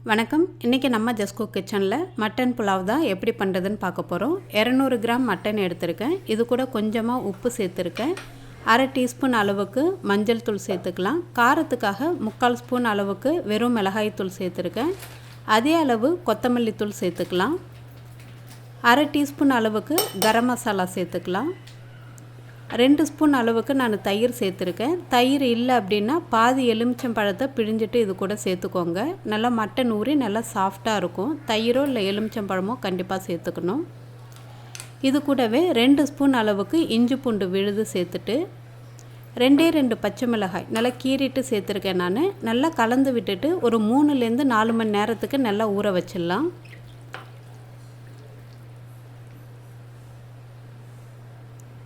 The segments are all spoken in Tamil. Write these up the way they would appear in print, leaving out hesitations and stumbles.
வணக்கம். இன்றைக்கி நம்ம ஜஸ்ட் குக் கிச்சனில் மட்டன் புலாவ் தான் எப்படி பண்ணுறதுன்னு பார்க்க போகிறோம். 200 கிராம் மட்டன் எடுத்திருக்கேன். இது கூட கொஞ்சமாக உப்பு சேர்த்துருக்கேன். அரை டீஸ்பூன் அளவுக்கு மஞ்சள் தூள் சேர்த்துக்கலாம். காரத்துக்காக 3/4 ஸ்பூன் அளவுக்கு வெறும் மிளகாய் தூள் சேர்த்துருக்கேன். அதே அளவு கொத்தமல்லி தூள் சேர்த்துக்கலாம். அரை டீஸ்பூன் அளவுக்கு கரம் மசாலா சேர்த்துக்கலாம். 2 ஸ்பூன் அளவுக்கு நான் தயிர் சேர்த்துருக்கேன். தயிர் இல்லை அப்படின்னா பாதி எலுமிச்சம்பழத்தை பிழிஞ்சிட்டு இது கூட சேர்த்துக்கோங்க. நல்லா மட்டன் ஊறி நல்லா சாஃப்டாக இருக்கும். தயிரோ இல்லை எலுமிச்சம்பழமோ கண்டிப்பாக சேர்த்துக்கணும். இது கூடவே 2 ஸ்பூன் அளவுக்கு இஞ்சி பூண்டு விழுது சேர்த்துட்டு 2 பச்சை மிளகாய் நல்லா கீறிட்டு சேர்த்துருக்கேன். நான் நல்லா கலந்து விட்டுட்டு ஒரு 3லேருந்து 4 மணி நேரத்துக்கு நல்லா ஊற வச்சிடலாம்.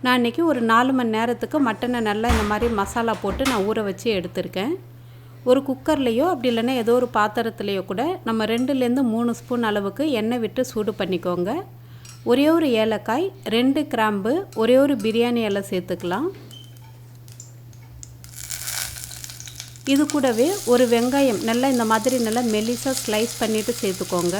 நான் இன்றைக்கி ஒரு 4 மணி நேரத்துக்கு மட்டனை நல்லா இந்த மாதிரி மசாலா போட்டு நான் ஊற வச்சு எடுத்திருக்கேன். ஒரு குக்கர்லேயோ அப்படி இல்லைன்னா ஏதோ ஒரு பாத்திரத்துலேயோ கூட நம்ம 2லேருந்து 3 ஸ்பூன் அளவுக்கு எண்ணெய் விட்டு சூடு பண்ணிக்கோங்க. ஒரே ஒரு ஏலக்காய், 2 கிராம்பு, ஒரே ஒரு பிரியாணி இலை சேர்த்துக்கலாம். இது கூடவே ஒரு வெங்காயம் நல்லா இந்த மாதிரி நல்லா மெலிசாக ஸ்லைஸ் பண்ணிவிட்டு சேர்த்துக்கோங்க.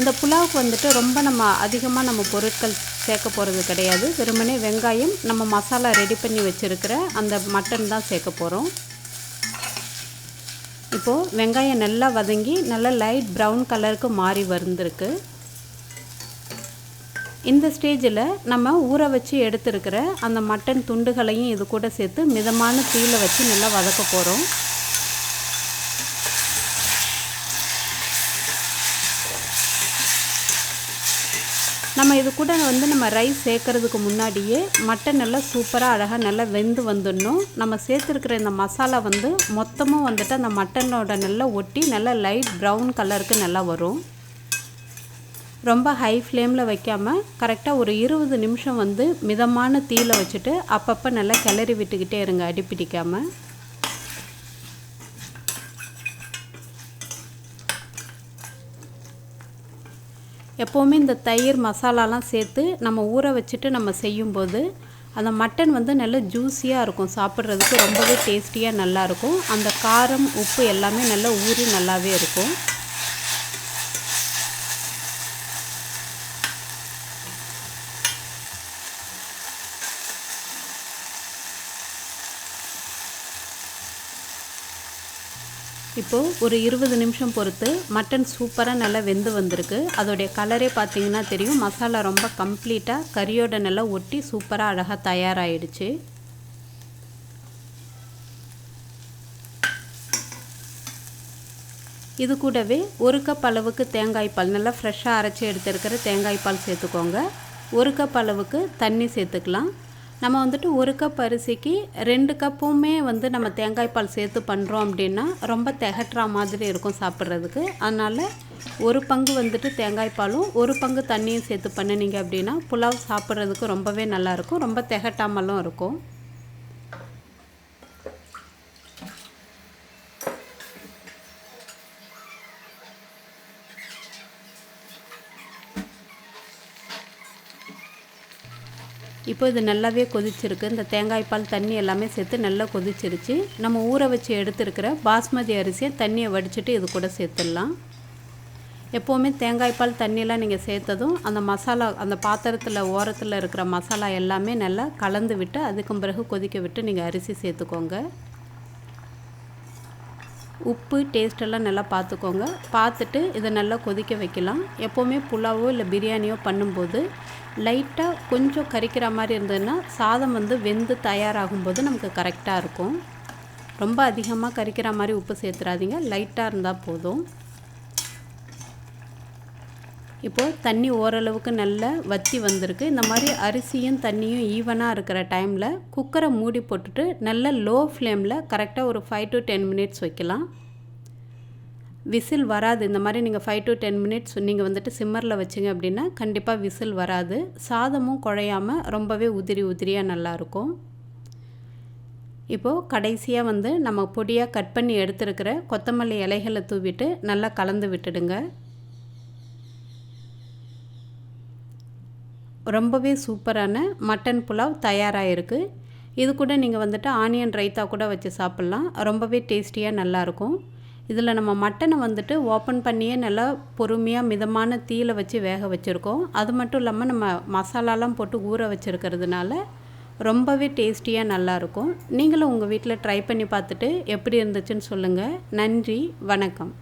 இந்த புலாவுக்கு வந்துட்டு ரொம்ப அதிகமாக நம்ம பொருட்கள் சேர்க்க போகிறது கிடையாது. வெறுமனே வெங்காயம், நம்ம மசாலா ரெடி பண்ணி வச்சுருக்கிற அந்த மட்டன் தான் சேர்க்க போகிறோம். இப்போது வெங்காயம் நல்லா வதங்கி நல்லா லைட் ப்ரௌன் கலருக்கு மாறி வந்திருக்கு. இந்த ஸ்டேஜில் நம்ம ஊற வச்சு எடுத்துருக்கிற அந்த மட்டன் துண்டுகளையும் இது கூட சேர்த்து மிதமான தீயில வச்சு நல்லா வதக்க போகிறோம். நம்ம இது கூட நம்ம ரைஸ் சேர்க்கறதுக்கு முன்னாடியே மட்டன் நல்லா சூப்பராக அழகாக நல்லா வெந்து வந்துடணும். நம்ம சேர்த்துருக்கிற இந்த மசாலா மொத்தமும் வந்துட்டு அந்த மட்டனோட நல்லா ஒட்டி நல்லா லைட் ப்ரௌன் கலருக்கு நல்லா வரும். ரொம்ப ஹை ஃப்ளேமில் வைக்காமல் கரெக்டாக ஒரு 20 நிமிஷம் மிதமான தீயில வச்சுட்டு அப்பப்போ நல்லா கிளறி விட்டுக்கிட்டே இருங்க, அடி பிடிக்காமல். எப்போவுமே இந்த தயிர் மசாலாலாம் சேர்த்து நம்ம ஊற வச்சுட்டு நம்ம செய்யும்போது அந்த மட்டன் நல்ல ஜூஸியாக இருக்கும். சாப்பிட்றதுக்கு ரொம்பவே டேஸ்டியாக நல்லாயிருக்கும். அந்த காரம் உப்பு எல்லாமே நல்லா ஊறி நல்லாவே இருக்கும். இப்போது ஒரு 20 நிமிஷம் பொறுத்து மட்டன் சூப்பராக நல்லா வெந்து வந்திருக்கு. அதோடைய கலரே பார்த்திங்கன்னா தெரியும். மசாலா ரொம்ப கம்ப்ளீட்டாக கறியோட நல்லா ஒட்டி சூப்பராக அழகாக தயாராகிடுச்சு. இது கூடவே 1 கப் அளவுக்கு தேங்காய் பால், நல்லா ஃப்ரெஷ்ஷாக அரைச்சி எடுத்துருக்கிற தேங்காய் பால் சேர்த்துக்கோங்க. 1 கப் அளவுக்கு தண்ணி சேர்த்துக்கலாம். நம்ம 1 கப் அரிசிக்கு 2 கப்புமே நம்ம தேங்காய் பால் சேர்த்து பண்ணுறோம் அப்படின்னா ரொம்ப திகட்டுற மாதிரி இருக்கும் சாப்பிட்றதுக்கு. அதனால் 1 பங்கு தேங்காய் பாலும் 1 பங்கு தண்ணியும் சேர்த்து பண்ணினீங்க அப்படின்னா புலாவ் சாப்பிட்றதுக்கு ரொம்பவே நல்லாயிருக்கும். ரொம்ப திகட்டாமலும் இருக்கும். இப்போ இது நல்லாவே கொதிச்சிருக்கு. இந்த தேங்காய் பால் தண்ணி எல்லாமே சேர்த்து நல்லா கொதிச்சிருச்சு. நம்ம ஊற வச்சு எடுத்துருக்கிற பாஸ்மதி அரிசியை தண்ணியை வடிச்சிட்டு இது கூட சேர்த்துடலாம். எப்போவுமே தேங்காய் பால் தண்ணியெல்லாம் நீங்கள் சேர்த்ததும் அந்த மசாலா அந்த பாத்திரத்தில் ஓரத்தில் இருக்கிற மசாலா எல்லாமே நல்லா கலந்து விட்டு அதுக்கு பிறகு கொதிக்க விட்டு நீங்கள் அரிசி சேர்த்துக்கோங்க. உப்பு டேஸ்ட்டெல்லாம் நல்லா பார்த்துக்கோங்க. பார்த்துட்டு இதை நல்லா கொதிக்க வைக்கலாம். எப்போவுமே புலாவோ இல்லை பிரியாணியோ பண்ணும்போது லைட்டாக கொஞ்சம் கரிக்கிற மாதிரி இருந்ததுன்னா சாதம் வெந்து தயாராகும்போது நமக்கு கரெக்டாக இருக்கும். ரொம்ப அதிகமாக கரிக்கிற மாதிரி உப்பு சேர்த்துறாதீங்க, லைட்டாக இருந்தால் போதும். இப்போது தண்ணி ஓரளவுக்கு நல்லா வற்றி வந்திருக்கு. இந்த மாதிரி அரிசியும் தண்ணியும் ஈவனாக இருக்கிற டைமில் குக்கரை மூடி போட்டுட்டு நல்ல லோ ஃப்ளேமில் கரெக்டாக ஒரு 5 to 10 மினிட்ஸ் வைக்கலாம். விசில் வராது. இந்த மாதிரி நீங்கள் 5 to 10 மினிட்ஸ் நீங்கள் சிம்மரில் வச்சிங்க அப்படின்னா கண்டிப்பாக விசில் வராது. சாதமும் குழையாமல் ரொம்பவே உதிரியாக நல்லாயிருக்கும். இப்போது கடைசியாக நம்ம பொடியாக கட் பண்ணி எடுத்துருக்கிற கொத்தமல்லி இலைகளை தூவிட்டு நல்லா கலந்து விட்டுடுங்க. ரொம்பவே சூப்பரான மட்டன் புலாவ் தயாராகிருக்கு. இது கூட நீங்கள் ஆனியன் ரைத்தா கூட வச்சு சாப்பிட்லாம். ரொம்பவே டேஸ்டியாக நல்லாயிருக்கும். இதில் நம்ம மட்டனை வந்துட்டு ஓப்பன் பண்ணியே நல்லா பொறுமையாக மிதமான தீயில வச்சு வேக வச்சுருக்கோம். அது மட்டும் இல்லாமல் நம்ம மசாலாலாம் போட்டு ஊற வச்சுருக்கிறதுனால ரொம்பவே டேஸ்டியாக நல்லாயிருக்கும். நீங்களும் உங்கள் வீட்டில் ட்ரை பண்ணி பார்த்துட்டு எப்படி இருந்துச்சுன்னு சொல்லுங்கள். நன்றி, வணக்கம்.